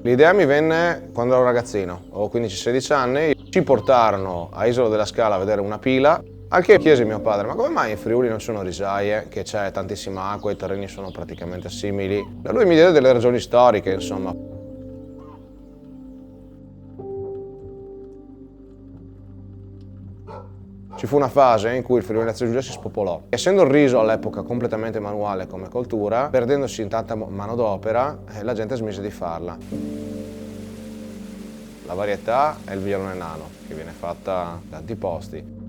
L'idea mi venne quando ero ragazzino, avevo 15-16 anni, ci portarono a Isola della Scala a vedere una pila, al che chiese mio padre, ma come mai in Friuli non ci sono risaie, che c'è tantissima acqua, i terreni sono praticamente simili? E lui mi diede delle ragioni storiche, insomma. Ci fu una fase in cui il Friuli Venezia Giulia si spopolò. Essendo il riso all'epoca completamente manuale come coltura, perdendosi in tanta manodopera, la gente smise di farla. La varietà è il Vierone Nano, che viene fatta da tanti posti.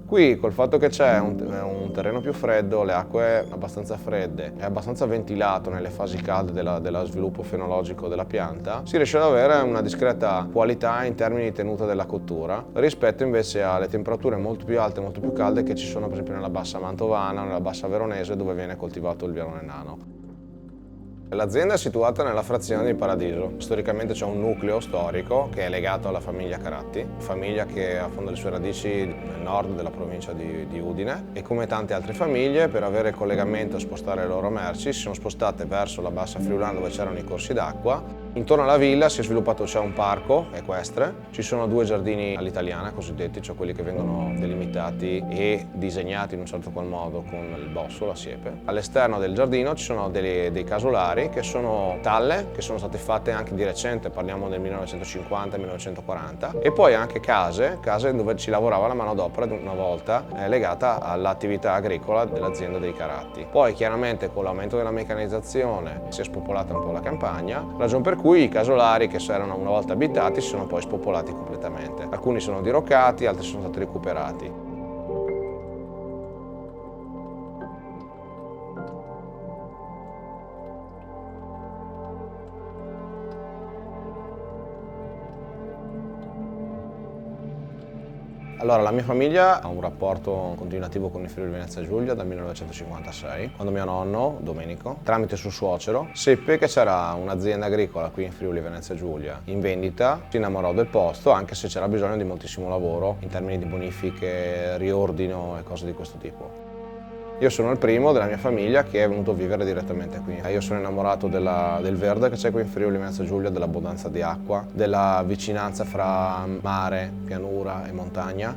Qui, col fatto che c'è un terreno più freddo, le acque abbastanza fredde, è abbastanza ventilato nelle fasi calde dello sviluppo fenologico della pianta, si riesce ad avere una discreta qualità in termini di tenuta della cottura, rispetto invece alle temperature molto più alte e molto più calde che ci sono per esempio nella bassa mantovana o nella bassa veronese, dove viene coltivato il Vierone Nano. L'azienda è situata nella frazione di Paradiso. Storicamente c'è un nucleo storico che è legato alla famiglia Caratti, famiglia che affonda le sue radici nel nord della provincia di Udine, e come tante altre famiglie, per avere collegamento e spostare le loro merci, si sono spostate verso la bassa friulana dove c'erano i corsi d'acqua. Intorno alla villa si è sviluppato, c'è un parco equestre, ci sono 2 giardini all'italiana cosiddetti, cioè quelli che vengono delimitati e disegnati in un certo qual modo con il bosso, la siepe. All'esterno del giardino ci sono dei casolari che sono talle, che sono state fatte anche di recente, parliamo del 1950-1940, e poi anche case dove ci lavorava la manodopera una volta legata all'attività agricola dell'azienda dei Caratti. Poi chiaramente con l'aumento della meccanizzazione si è spopolata un po' la campagna, ragion per cui i casolari che erano una volta abitati si sono poi spopolati completamente. Alcuni sono diroccati, altri sono stati recuperati. Allora, la mia famiglia ha un rapporto continuativo con il Friuli Venezia Giulia dal 1956, quando mio nonno, Domenico, tramite suo suocero, seppe che c'era un'azienda agricola qui in Friuli Venezia Giulia in vendita, si innamorò del posto, anche se c'era bisogno di moltissimo lavoro in termini di bonifiche, riordino e cose di questo tipo. Io sono il primo della mia famiglia che è venuto a vivere direttamente qui. Io sono innamorato del verde che c'è qui in Friuli Venezia Giulia, dell'abbondanza di acqua, della vicinanza fra mare, pianura e montagna.